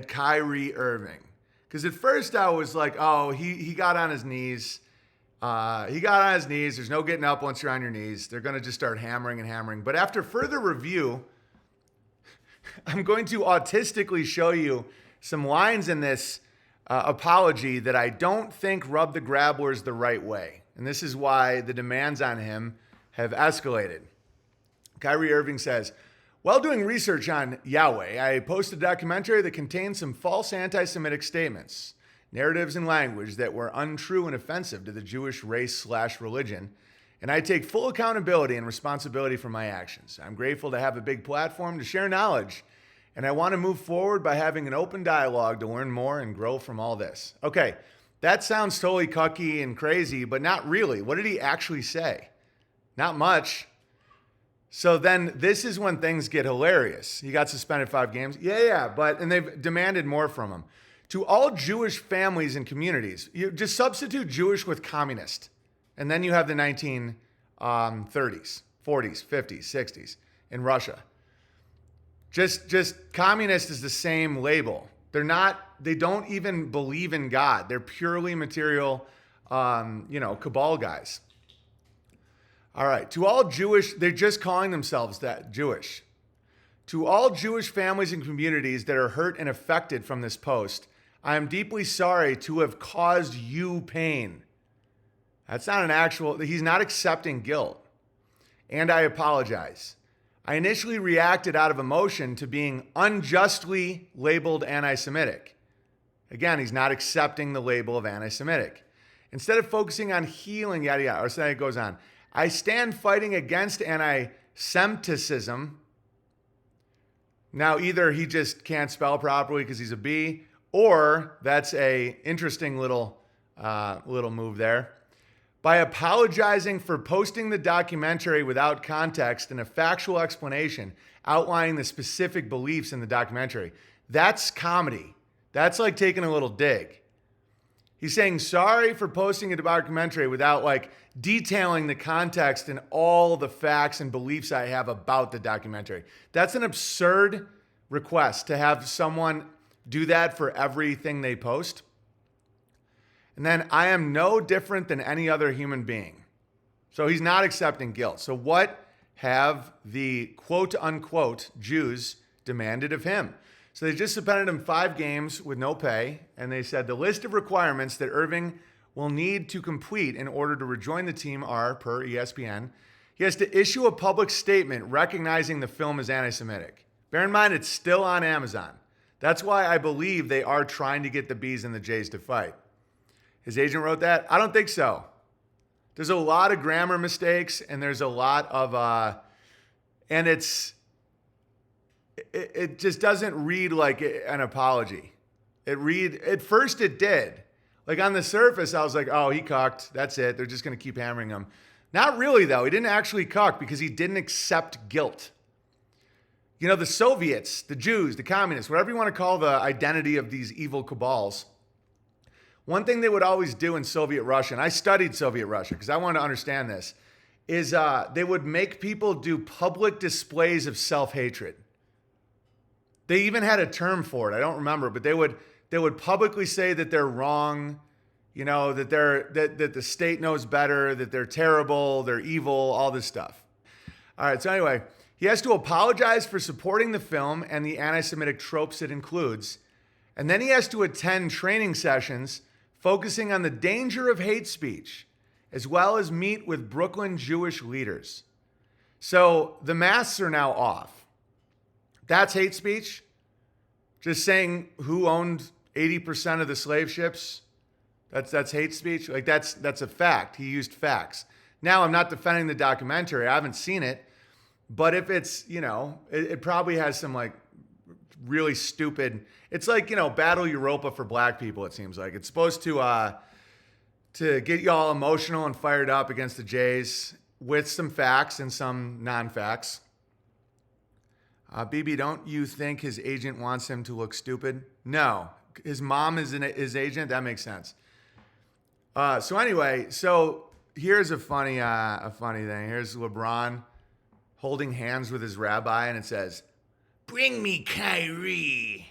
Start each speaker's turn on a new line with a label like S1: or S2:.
S1: Kyrie Irving. Because at first I was like, oh, he got on his knees. He got on his knees. There's no getting up once you're on your knees. They're going to just start hammering and hammering. But after further review, I'm going to autistically show you some lines in this apology that I don't think rub the grabblers the right way. And this is why the demands on him have escalated. Kyrie Irving says, while doing research on Yahweh, I posted a documentary that contained some false anti-Semitic statements, narratives, and language that were untrue and offensive to the Jewish race/religion, and I take full accountability and responsibility for my actions. I'm grateful to have a big platform to share knowledge, and I want to move forward by having an open dialogue to learn more and grow from all this. Okay, that sounds totally cucky and crazy, but not really. What did he actually say? Not much. So then this is when things get hilarious. He got suspended 5 games. And they've demanded more from him. To all Jewish families and communities, you just substitute Jewish with communist. And then you have the 1930s, 40s, 50s, 60s in Russia. Just communist is the same label. They don't even believe in God. They're purely material, cabal guys. All right, to all Jewish, they're just calling themselves that, Jewish. To all Jewish families and communities that are hurt and affected from this post, I am deeply sorry to have caused you pain. That's not he's not accepting guilt. And I apologize. I initially reacted out of emotion to being unjustly labeled anti-Semitic. Again, he's not accepting the label of anti-Semitic. Instead of focusing on healing, yada, yada, or so it goes on. I stand fighting against anti-Semitism. Now, either he just can't spell properly because he's a B, or that's a interesting little move there. By apologizing for posting the documentary without context and a factual explanation outlining the specific beliefs in the documentary. That's comedy. That's like taking a little dig. He's saying sorry for posting a documentary without detailing the context and all the facts and beliefs I have about the documentary. That's an absurd request to have someone do that for everything they post. And then I am no different than any other human being. So he's not accepting guilt. So what have the quote unquote Jews demanded of him? So they just suspended him 5 games with no pay. And they said the list of requirements that Irving will need to complete in order to rejoin the team are, per ESPN, he has to issue a public statement recognizing the film as anti-Semitic. Bear in mind, it's still on Amazon. That's why I believe they are trying to get the B's and the J's to fight. His agent wrote that? I don't think so. There's a lot of grammar mistakes, and there's a lot of, and it just doesn't read like an apology. At first it did. Like on the surface, I was like, oh, he cucked. That's it. They're just going to keep hammering him. Not really, though. He didn't actually cuck because he didn't accept guilt. You know, the Soviets, the Jews, the communists, whatever you want to call the identity of these evil cabals, one thing they would always do in Soviet Russia, and I studied Soviet Russia because I wanted to understand this, is they would make people do public displays of self-hatred. They even had a term for it. I don't remember, but they would publicly say that they're wrong, you know, that that the state knows better, that they're terrible, they're evil, all this stuff. All right, so anyway, he has to apologize for supporting the film and the anti-Semitic tropes it includes, and then he has to attend training sessions focusing on the danger of hate speech, as well as meet with Brooklyn Jewish leaders. So the masks are now off. That's hate speech. Just saying who owned 80% of the slave ships. That's hate speech. Like that's a fact. He used facts. Now I'm not defending the documentary. I haven't seen it, but if it's, it probably has some really stupid. It's like, Battle Europa for black people. It seems like it's supposed to get you all emotional and fired up against the Jays with some facts and some non-facts. BB, don't you think his agent wants him to look stupid? No. His mom is his agent? That makes sense. So anyway, here's a funny thing. Here's LeBron holding hands with his rabbi, and it says, "Bring me Kyrie."